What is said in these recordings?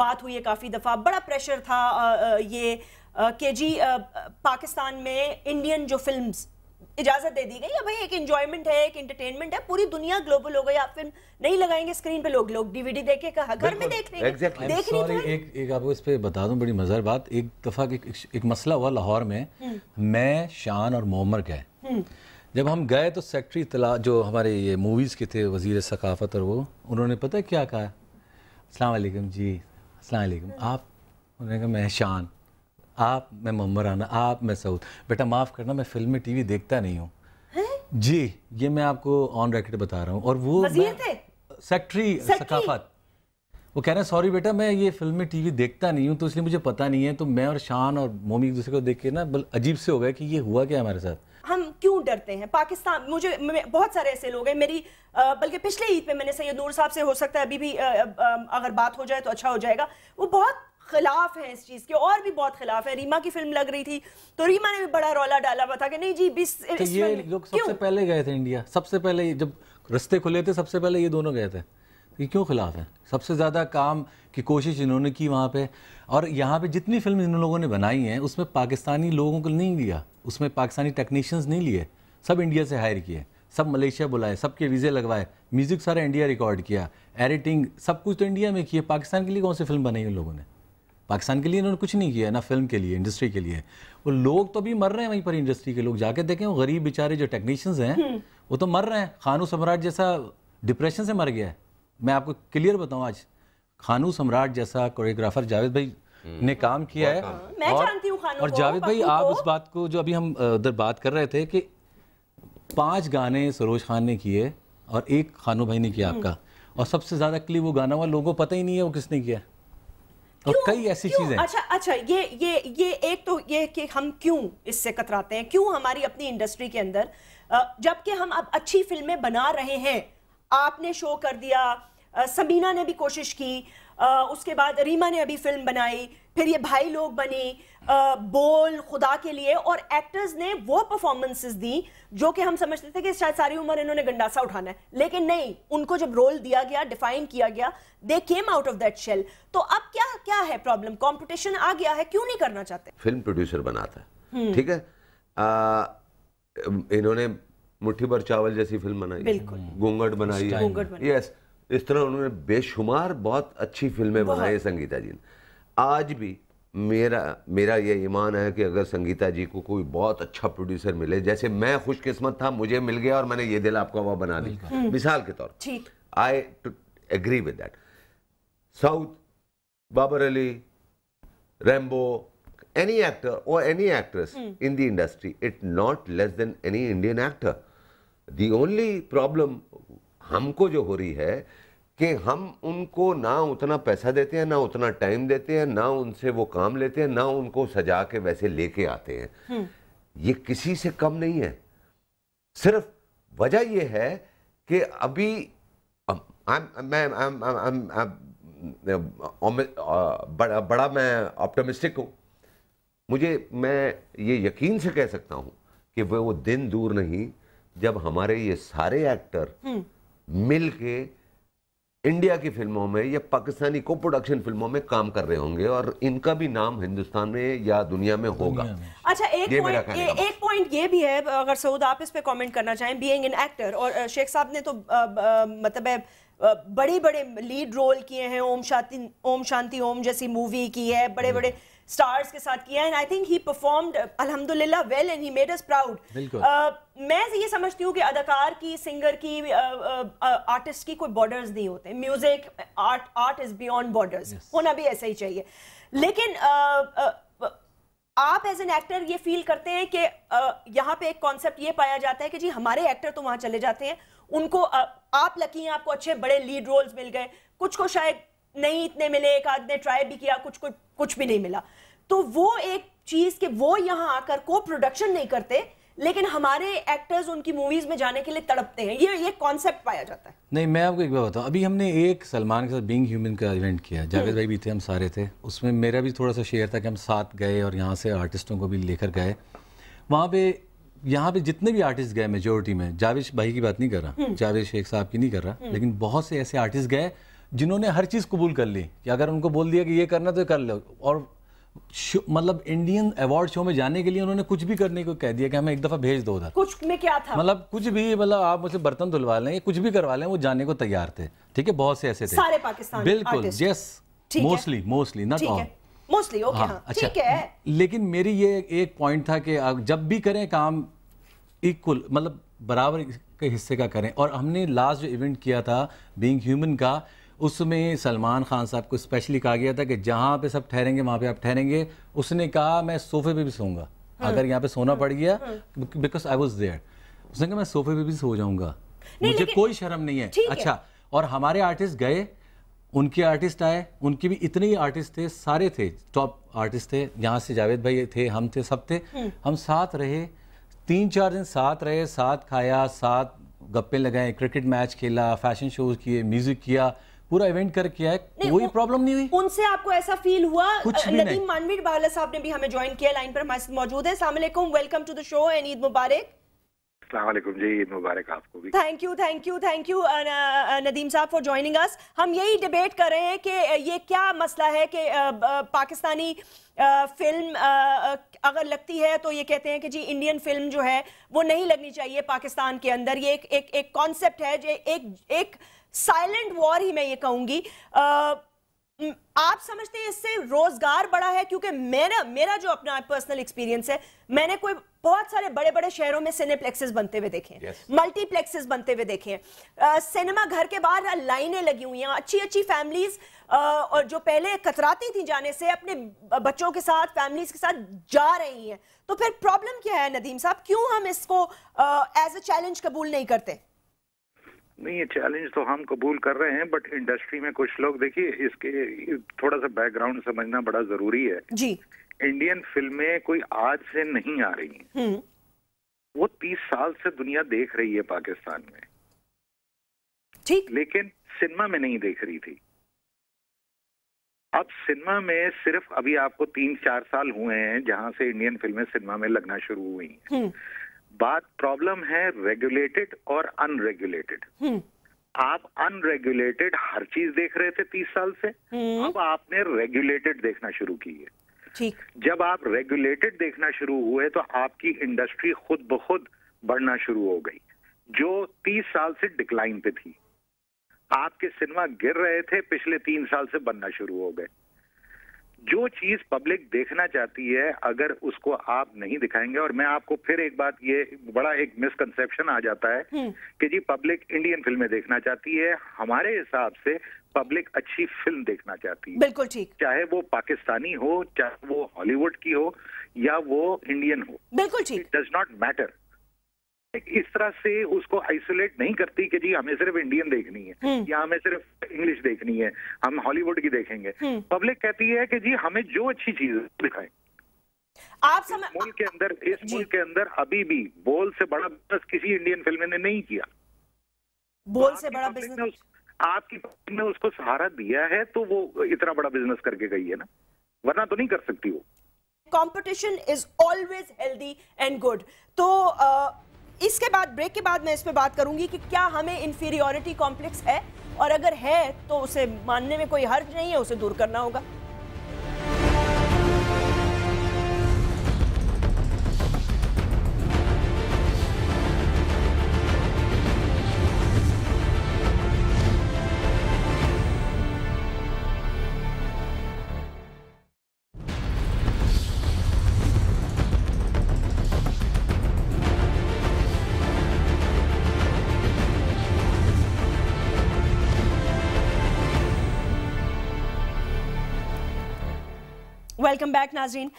बात हुई है काफ़ी दफ़ा, बड़ा प्रेशर था ये कि जी पाकिस्तान में इंडियन जो फिल्म्स इजाजत दे दी गई है, भाई एक एंजॉयमेंट है, एक एंटरटेनमेंट है, पूरी दुनिया ग्लोबल हो गई, आप फिल्म नहीं लगाएंगे स्क्रीन पे, लोग डीवीडी देख के घर में देख लेंगे। एक आपको इस पे बता दूं बड़ी मजेदार बात, एक दफा एक मसला हुआ लाहौर में, मैं, शान और मोहम्मद गए। जब हम गए तो सेक्रेटरी इत्तला जो हमारे ये मूवीज़ के थे, वजीर सकाफत, और वो उन्होंने पता है क्या कहा, अस्सलाम वालेकुम जी, अस्सलाम वालेकुम, आप, उन्होंने कहा मैं शान, आप, मैं मोहम्मद राना, आप, मैं सऊद। बेटा माफ़ करना, मैं फिल्म में टीवी देखता नहीं हूँ जी, ये मैं आपको ऑन रिकॉर्ड बता रहा हूँ। और वो सेक्रेटरी सकाफत, वो कह रहे हैं सॉरी बेटा, मैं ये फिल्म में टीवी देखता नहीं हूँ तो इसलिए मुझे पता नहीं है। तो मैं और शान और मोमी एक दूसरे को देख के ना अजीब से हो गया कि ये हुआ क्या हमारे साथ। हम क्यों डरते हैं पाकिस्तान? बहुत सारे ऐसे लोग हैं, मेरी बल्कि पिछले ईद पे मैंने सैयद नूर साहब से, हो सकता है अभी भी अगर बात हो जाए तो अच्छा हो जाएगा, वो बहुत खिलाफ है इस चीज के, और भी बहुत खिलाफ है। रीमा की फिल्म लग रही थी तो रीमा ने भी बड़ा रौला डाला हुआ था कि नहीं जी तो ये लोग सबसे पहले गए थे इंडिया, सबसे पहले जब रास्ते खुले थे सबसे पहले ये दोनों गए थे। ये क्यों खिलाफ है? सबसे ज़्यादा काम की कोशिश इन्होंने की वहाँ पे, और यहाँ पे जितनी फिल्म इन लोगों ने बनाई हैं उसमें पाकिस्तानी लोगों को नहीं लिया, उसमें पाकिस्तानी टेक्नीशियंस नहीं लिए, सब इंडिया से हायर किए, सब मलेशिया बुलाए, सबके वीज़े लगवाए, म्यूज़िक सारा इंडिया रिकॉर्ड किया, एडिटिंग सब कुछ तो इंडिया में किया। पाकिस्तान के लिए कौन सी फिल्म बनाई उन लोगों ने? पाकिस्तान के लिए इन्होंने कुछ नहीं किया ना, फिल्म के लिए, इंडस्ट्री के लिए। वो लोग तो अभी मर रहे हैं वहीं पर, इंडस्ट्री के लोग जाके देखें, वो गरीब बेचारे जो टेक्नीशियंस हैं वो तो मर रहे हैं। खानू सम्राट जैसा डिप्रेशन से मर गया है। मैं आपको क्लियर बताऊं, आज खानू सम्राट जैसा कोरियोग्राफर जावेद भाई ने काम किया है। मैं जानती हूं खानू को। और जावेद भाई, आप इस बात को जो अभी हम उधर बात कर रहे थे कि 5 गाने सरोज खान ने किए और 1 खानू भाई ने किया आपका, और सबसे ज्यादा क्लिप वो गाना हुआ, लोगों को पता ही नहीं है वो किसने किया। और कई ऐसी चीजें। अच्छा ये एक तो ये कि हम क्यों इससे कतराते हैं, क्यों हमारी अपनी इंडस्ट्री के अंदर, जबकि हम अब अच्छी फिल्में बना रहे हैं। आपने शो कर दिया, सबीना ने भी कोशिश की, उसके बाद रीमा ने अभी फिल्म बनाई, फिर ये भाई लोग बनी, बोल, खुदा के लिए, और एक्टर्स ने वो परफॉर्मेंसेस दी जो कि हम समझते थे कि शायद सारी उम्र इन्होंने गंडासा उठाना है, लेकिन नहीं, उनको जब रोल दिया गया, डिफाइन किया गया, they came out of that shell. तो अब क्या है प्रॉब्लम? कंपटीशन आ गया है, क्यों नहीं करना चाहते? फिल्म प्रोड्यूसर बनाता है, ठीक है, इन्होंने मुट्ठी भर चावल जैसी फिल्म बनाई, बिल्कुल, घूंघट बनाई है, यस, इस तरह उन्होंने बेशुमार बहुत अच्छी फिल्में बनाई है संगीता जी ने। आज भी मेरा ये ईमान है कि अगर संगीता जी को कोई बहुत अच्छा प्रोड्यूसर मिले, जैसे मैं खुशकिस्मत था, मुझे मिल गया और मैंने ये दिल आपका हवा बना दी, मिसाल के तौर पर, I agree with that. South, Babar Ali, Rambo, any actor or any actress in the industry, it's not less than any Indian actor. The only problem हमको जो हो रही है कि हम उनको ना उतना पैसा देते हैं, ना उतना टाइम देते हैं, ना उनसे वो काम लेते हैं, ना उनको सजा के वैसे लेके आते हैं। ये किसी से कम नहीं है, सिर्फ वजह ये है कि अभी बड़ा मैं ऑप्टिमिस्टिक हूँ। मैं ये यकीन से कह सकता हूँ कि वो दिन दूर नहीं जब हमारे ये सारे एक्टर मिल के इंडिया की फिल्मों में या पाकिस्तानी को प्रोडक्शन फिल्मों में काम कर रहे होंगे और इनका भी नाम हिंदुस्तान में या दुनिया में होगा। अच्छा, एक पॉइंट ये भी है, अगर सऊद आप इस पे कमेंट करना चाहें, बीइंग एन एक्टर, और शेख साहब ने तो मतलब बड़े लीड रोल किए हैं, ओम शांति ओम जैसी मूवी की है, बड़े स्टार्स के साथ किया है, and I think he performed अल्हम्दुलिल्लाह well and he made us proud. मैं ये समझती हूँ कि अदाकार की, सिंगर की, आर्टिस्ट की कोई बॉर्डर्स नहीं होते। Music, art is beyond borders, होना भी ऐसा ही चाहिए। लेकिन आप एज एन एक्टर ये फील करते हैं कि यहाँ पे एक कॉन्सेप्ट ये पाया जाता है कि जी हमारे एक्टर तो वहां चले जाते हैं, उनको आप लकी हैं, आपको अच्छे बड़े लीड रोल्स मिल गए, कुछ को शायद नहीं इतने मिले, एक आध ने ट्राई भी किया, कुछ भी नहीं मिला। तो वो एक चीज कि वो यहाँ आकर को प्रोडक्शन नहीं करते, लेकिन हमारे एक्टर्स उनकी मूवीज में जाने के लिए तड़पते हैं, ये कॉन्सेप्ट पाया जाता है। नहीं, मैं आपको एक बात बताऊं, अभी हमने एक सलमान के साथ बीइंग ह्यूमन का इवेंट किया, जावेद भाई भी थे, हम सारे थे, उसमें मेरा भी थोड़ा सा शेयर था कि हम साथ गए और यहाँ से आर्टिस्टों को भी लेकर गए वहाँ पे। यहाँ पे जितने भी आर्टिस्ट गए मेजोरिटी में, जावेद भाई की बात नहीं कर रहा, जावेद शेख साहब की नहीं कर रहा, लेकिन बहुत से ऐसे आर्टिस्ट गए जिन्होंने हर चीज़ कबूल कर ली कि अगर उनको बोल दिया कि ये करना तो कर लो, और मतलब इंडियन अवार्ड शो में जाने के लिए उन्होंने कुछ भी करने को कह दिया कि हमें एक दफ़ा भेज दो उधर। कुछ में क्या था, मतलब कुछ भी, मतलब आप मुझसे बर्तन धुलवा लें, कुछ भी करवा लें, वो जाने को तैयार थे। ठीक है, बहुत से ऐसे थे सारे पाकिस्तानी बिल्कुल, yes, mostly not all, mostly, okay, हाँ, अच्छा, ठीक है। लेकिन मेरी ये एक पॉइंट था कि जब भी करें काम इक्वल, मतलब बराबर के हिस्से का करें। और हमने लास्ट जो इवेंट किया था बीइंग ह्यूमन का, उसमें सलमान खान साहब को स्पेशली कहा गया था कि जहाँ पे सब ठहरेंगे वहाँ पे आप ठहरेंगे। उसने कहा मैं सोफे पे भी सोऊंगा अगर यहाँ पे सोना पड़ गया, बिकॉज आई वॉज देयर। उसने कहा मैं सोफे पे भी सो जाऊंगा, मुझे कोई शर्म नहीं है। अच्छा, और हमारे आर्टिस्ट गए, उनके आर्टिस्ट आए, उनके भी इतने ही आर्टिस्ट थे, सारे थे टॉप आर्टिस्ट थे। यहाँ से जावेद भाई थे, हम थे, सब थे। हम साथ रहे, 3-4 दिन साथ रहे, साथ खाया, साथ गप्पे लगाए, क्रिकेट मैच खेला, फैशन शोज किए, म्यूजिक किया, पूरा इवेंट करके आए, कोई प्रॉब्लम नहीं हुई। उनसे आपको ऐसा फील हुआ? कुछ भी नदीम मानवी बाला साहब ने भी हमें ज्वाइन किया, लाइन पर हमारे साथ मौजूद है। अस्सलाम वालेकुम, welcome to the show and Eid मुबारक। अस्सलाम वालेकुम जी, ईद मुबारक आपको भी। थैंक यू नदीम साहब फॉर जॉइनिंग अस। हम यही डिबेट कर रहे हैं कि ये क्या मसला है कि पाकिस्तानी फिल्म अगर लगती है तो ये कहते हैं कि जी इंडियन फिल्म जो है वो नहीं लगनी चाहिए पाकिस्तान के अंदर। ये एक कॉन्सेप्ट है, जो एक साइलेंट वॉर ही मैं ये कहूंगी। आप समझते हैं इससे रोजगार बढ़ा है? क्योंकि मेरा जो अपना पर्सनल एक्सपीरियंस है, मैंने कोई बहुत सारे बड़े बड़े शहरों में सिनेप्लेक्सेस बनते हुए देखे हैं, मल्टीप्लेक्सेस बनते हुए देखे हैं, सिनेमा घर के बाहर लाइनें लगी हुई हैं, अच्छी फैमिलीज और जो पहले कतराती थी जाने से, अपने बच्चों के साथ, फैमिलीज के साथ जा रही हैं। तो फिर प्रॉब्लम क्या है नदीम साहब, क्यों हम इसको एज अ चैलेंज कबूल नहीं करते? नहीं, ये चैलेंज तो हम कबूल कर रहे हैं, बट इंडस्ट्री में कुछ लोग, देखिए इसके थोड़ा सा बैकग्राउंड समझना बड़ा जरूरी है जी। इंडियन फिल्में कोई आज से नहीं आ रही हैं, वो 30 साल से दुनिया देख रही है पाकिस्तान में, ठीक, लेकिन सिनेमा में नहीं देख रही थी। अब सिनेमा में सिर्फ अभी आपको 3-4 साल हुए हैं जहां से इंडियन फिल्में सिनेमा में लगना शुरू हुई हैं। बात प्रॉब्लम है रेगुलेटेड और अनरेगुलेटेड। आप अनरेगुलेटेड हर चीज देख रहे थे 30 साल से, अब आपने रेगुलेटेड देखना शुरू की है। ठीक, जब आप रेगुलेटेड देखना शुरू हुए तो आपकी इंडस्ट्री खुद ब खुद बढ़ना शुरू हो गई, जो 30 साल से डिक्लाइन पे थी। आपके सिनेमा गिर रहे थे, पिछले 3 साल से बनना शुरू हो गए। जो चीज पब्लिक देखना चाहती है, अगर उसको आप नहीं दिखाएंगे, और मैं आपको फिर एक बात, ये बड़ा एक मिसकंसेप्शन आ जाता है कि जी पब्लिक इंडियन फिल्में देखना चाहती है। हमारे हिसाब से पब्लिक अच्छी फिल्म देखना चाहती है, बिल्कुल ठीक, चाहे वो पाकिस्तानी हो, चाहे वो हॉलीवुड की हो, या वो इंडियन हो, बिल्कुल ठीक, इट डज नॉट मैटर। इस तरह से उसको आइसोलेट नहीं करती कि जी हमें सिर्फ इंडियन देखनी है या हमें सिर्फ इंग्लिश देखनी है, हम हॉलीवुड की देखेंगे। पब्लिक कहती है कि जी हमें जो अच्छी चीज दिखाएं। आप इस मुल्क के अंदर अभी भी बोल से बड़ा बिजनेस किसी इंडियन फिल्म ने नहीं किया। बोल से बड़ा बिजनेस आपकी पब्लिक ने उसको सहारा दिया है, तो वो इतना बड़ा बिजनेस करके गई है ना, वरना तो नहीं कर सकती वो। Competition is always healthy and good. तो इसके बाद, ब्रेक के बाद मैं इस पे बात करूंगी कि क्या हमें इंफीरियॉरिटी कॉम्प्लेक्स है, और अगर है तो उसे मानने में कोई हर्ज नहीं है, उसे दूर करना होगा। वेलकम बैक नाजरीन।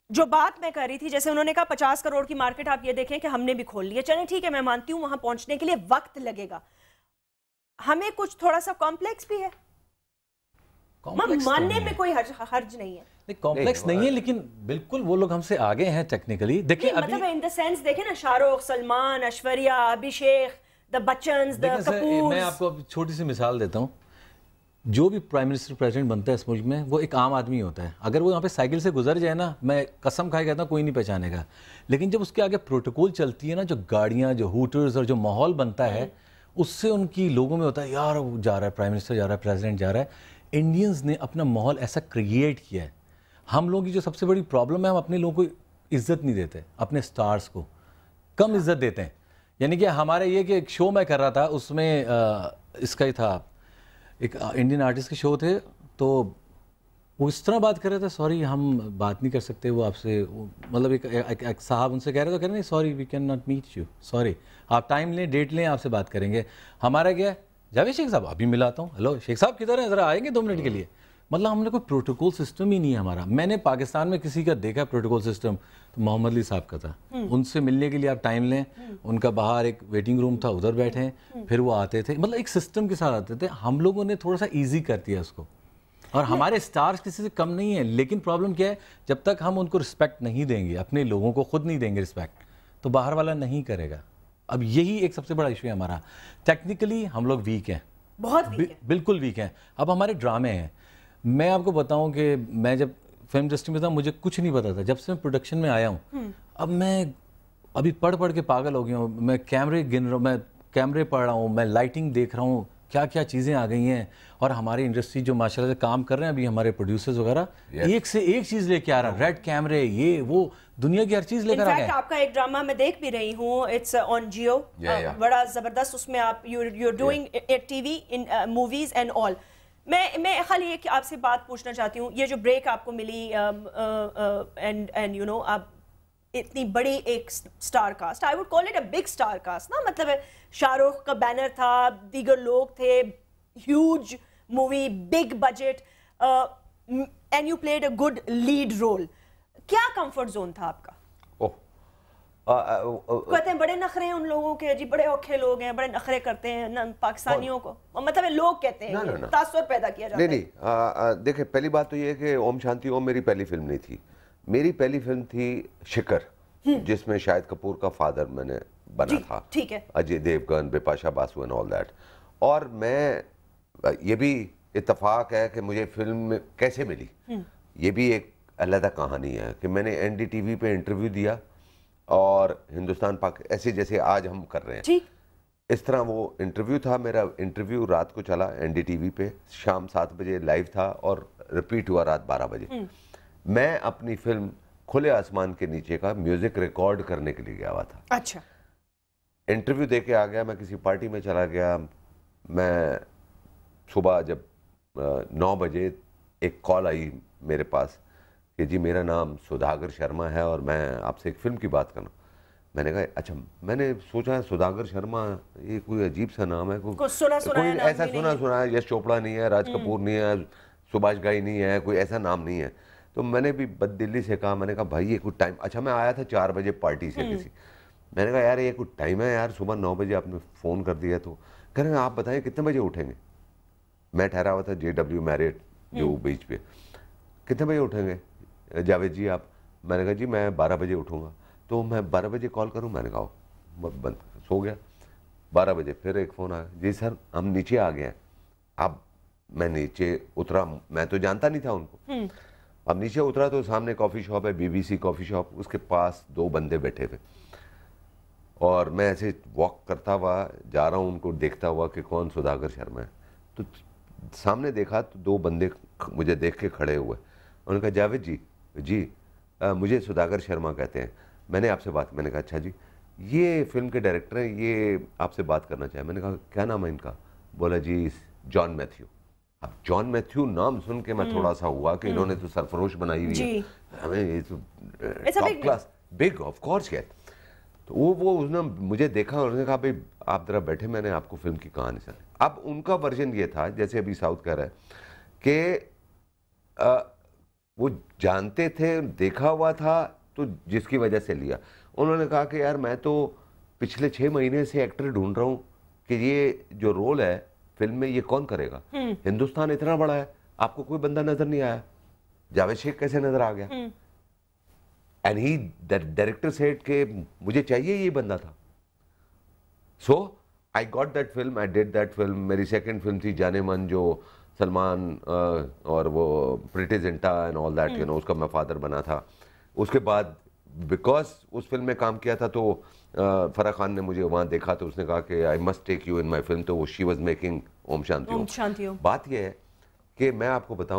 जो बात मैं कर रही थी, जैसे उन्होंने कहा 50 करोड़ की मार्केट, आप ये देखें कि हमने भी खोल लिया, चलें ठीक है, मैं मानती हूं वहां पहुंचने के लिए वक्त लगेगा, हमें कुछ थोड़ा सा कॉम्प्लेक्स भी है, मानने में कोई हर्ज नहीं है। कॉम्प्लेक्स नहीं है, लेकिन बिल्कुल वो लोग हमसे आगे हैं टेक्निकली। देखिए मतलब इन द सेंस देखें ना, शाहरुख, सलमान, ऐश्वर्या, अभिषेक, द बच्चन, द कपूर। मैं आपको छोटी सी मिसाल देता हूँ। जो भी प्राइम मिनिस्टर प्रेसिडेंट बनता है इस मुल्क में, वो एक आम आदमी होता है। अगर वो यहाँ पे साइकिल से गुजर जाए ना, मैं कसम खाए कहता हूँ कोई नहीं पहचानेगा। लेकिन जब उसके आगे प्रोटोकॉल चलती है ना, जो गाड़ियाँ, जो हूटर्स और जो माहौल बनता है, उससे उनकी लोगों में होता है यार वो जा रहा है, प्राइम मिनिस्टर जा रहा है, प्रेसिडेंट जा रहा है। इंडियंस ने अपना माहौल ऐसा क्रिएट किया है। हम लोगों की जो सबसे बड़ी प्रॉब्लम है, हम अपने लोगों को इज्जत नहीं देते, अपने स्टार्स को कम इज्जत देते हैं। यानी कि हमारे ये कि एक शो मैं कर रहा था, उसमें इसका ही था, एक इंडियन आर्टिस्ट के शो थे, तो वो इस तरह बात कर रहे थे, सॉरी हम बात नहीं कर सकते वो आपसे, मतलब एक साहब उनसे कह रहे थे, कह रहे नहीं sorry we can not meet you, sorry आप टाइम लें, डेट लें, आपसे बात करेंगे। हमारा क्या है, जावेद शेख साहब अभी मिलाता हूँ, हेलो शेख साहब किधर हैं, ज़रा आएंगे 2 मिनट के लिए। मतलब हमने कोई प्रोटोकॉल सिस्टम ही नहीं है हमारा। मैंने पाकिस्तान में किसी का देखा प्रोटोकॉल सिस्टम तो मोहम्मद अली साहब का था। उनसे मिलने के लिए आप टाइम लें, उनका बाहर एक वेटिंग रूम था, उधर बैठे, फिर वो आते थे, मतलब एक सिस्टम के साथ आते थे। हम लोगों ने थोड़ा सा ईजी कर दिया उसको, और हमारे स्टार्स किसी से कम नहीं है। लेकिन प्रॉब्लम क्या है, जब तक हम उनको रिस्पेक्ट नहीं देंगे, अपने लोगों को खुद नहीं देंगे रिस्पेक्ट, तो बाहर वाला नहीं करेगा। अब यही एक सबसे बड़ा इशू है हमारा। टेक्निकली हम लोग वीक हैं, बहुत वीक है, बिल्कुल वीक हैं। अब हमारे ड्रामे हैं, मैं आपको बताऊं कि मैं जब फिल्म इंडस्ट्री में था मुझे कुछ नहीं पता था। जब से मैं प्रोडक्शन में आया हूं, अब मैं अभी पढ़ के पागल हो गया हूं। मैं कैमरे गिन रहा हूं, मैं कैमरे पढ़ रहा हूं, मैं लाइटिंग देख रहा हूं, क्या क्या चीज़ें आ गई हैं। और हमारी इंडस्ट्री जो माशाल्लाह से काम कर रहे हैं अभी, हमारे प्रोड्यूसर्स वगैरह एक से एक चीज़ लेके आ रहा है, रेड कैमरे, ये वो, दुनिया की हर चीज़ लेकर आ गए। आपका एक ड्रामा मैं देख भी रही हूँ, इट्स ऑन जियो, बड़ा जबरदस्त, उसमें आप you doing TV in movies and all. मैं खाली एक आपसे बात पूछना चाहती हूँ, ये जो ब्रेक आपको मिली एंड यू नो आप इतनी बड़ी एक star cast, I would call it a big star cast ना, मतलब शाहरुख का बैनर था, दीगर लोग थे, huge movie, big budget, and you played a good lead role. क्या कंफर्ट जोन था आपका? कहते हैं बड़े नखरे हैं उन लोगों के, जी बड़े औखे लोग हैं, बड़े नखरे करते हैं ना पाकिस्तानियों को, मतलब लोग कहते हैं, तासुर पैदा किया जाता है। नहीं, देखिए पहली बात तो ये है कि ओम शांति ओम मेरी पहली फिल्म नहीं थी। मेरी पहली फिल्म थी शिकर, जिसमें शाहिद कपूर का फादर मैंने बना था, ठीक है, Ajay Devgn, Bipasha Basu and all that. और मैं, ये भी इत्तेफाक है कि मुझे फिल्म कैसे मिली, ये भी एक अलग कहानी है कि मैंने NDTV पे इंटरव्यू दिया, और हिंदुस्तान पाक ऐसे जैसे आज हम कर रहे हैं, ठीक इस तरह वो इंटरव्यू था। मेरा इंटरव्यू रात को चला NDTV पे, शाम 7 बजे लाइव था और रिपीट हुआ रात 12 बजे। मैं अपनी फिल्म खुले आसमान के नीचे का म्यूजिक रिकॉर्ड करने के लिए गया हुआ था। अच्छा, इंटरव्यू दे के आ गया, मैं किसी पार्टी में चला गया। मैं सुबह जब 9 बजे एक कॉल आई मेरे पास कि जी मेरा नाम सुधाकर शर्मा है और मैं आपसे एक फ़िल्म की बात करना। मैंने कहा अच्छा, मैंने सोचा सुधाकर शर्मा ये कोई अजीब सा नाम है, कोई ऐसा सुना है, यश चोपड़ा नहीं है, राज कपूर नहीं है, सुभाष घई नहीं है, कोई ऐसा नाम नहीं है। तो मैंने भी बददिली से कहा, मैंने कहा भाई ये कुछ टाइम, अच्छा मैं आया था 4 बजे पार्टी से किसी, मैंने कहा यार ये कुछ टाइम है यार, सुबह 9 बजे आपने फ़ोन कर दिया। तो कह रहे हैं आप बताएं कितने बजे उठेंगे। मैं ठहरा हुआ था JW मैरिट जो बीच पे, कितने बजे उठेंगे जावेद जी आप। मैंने कहा जी मैं 12 बजे उठूँगा। तो मैं 12 बजे कॉल करूँ, मैंने कहा बंद, सो गया। 12 बजे फिर एक फ़ोन आया, जी सर हम नीचे आ गए हैं। अब मैं नीचे उतरा, मैं तो जानता नहीं था उनको। अब नीचे उतरा तो सामने कॉफ़ी शॉप है, BBC कॉफ़ी शॉप, उसके पास 2 बंदे बैठे थे, और मैं ऐसे वॉक करता हुआ जा रहा हूँ, उनको देखता हुआ कि कौन सुधाकर शर्मा है। तो सामने देखा तो 2 बंदे मुझे देख के खड़े हुए। उन्होंने कहा जावेद जी मुझे सुधाकर शर्मा कहते हैं, मैंने आपसे बात, मैंने कहा अच्छा जी, ये फिल्म के डायरेक्टर हैं, ये आपसे बात करना चाहे। मैंने कहा क्या नाम है इनका? बोला जी जॉन मैथ्यू। अब जॉन मैथ्यू नाम सुन के मैं थोड़ा सा हुआ कि इन्होंने तो सरफरोश बनाई हुई है, हमें ये तो top class big of course है। तो वो उसने मुझे देखा और उसने कहा भाई आप जरा बैठे, मैंने आपको फिल्म की कहानी सुनाई। अब उनका वर्जन ये था, जैसे अभी साउथ कह रहा है कि वो जानते थे, देखा हुआ था, तो जिसकी वजह से लिया। उन्होंने कहा कि यार मैं तो पिछले 6 महीने से एक्टर ढूंढ रहा हूँ कि ये जो रोल है फिल्म में ये कौन करेगा। हिंदुस्तान इतना बड़ा है, आपको कोई बंदा नजर नहीं आया, जावेद शेख कैसे नजर आ गया? एंड ही डायरेक्टर सेड के मुझे चाहिए ये बंदा था। So I got that film, I did that film. मेरी सेकंड फिल्म थी जाने मन, जो सलमान और वो Preity Zinta and all that, you know, उसका मैं फादर बना था। उसके बाद बिकॉज उस फिल्म में काम किया था तो फराह खान ने मुझे वहाँ देखा तो उसने कहा कि I must take you in my film, तो वो she was making Om Shanti Om. Shanti Om. बात यह है कि मैं आपको बताऊं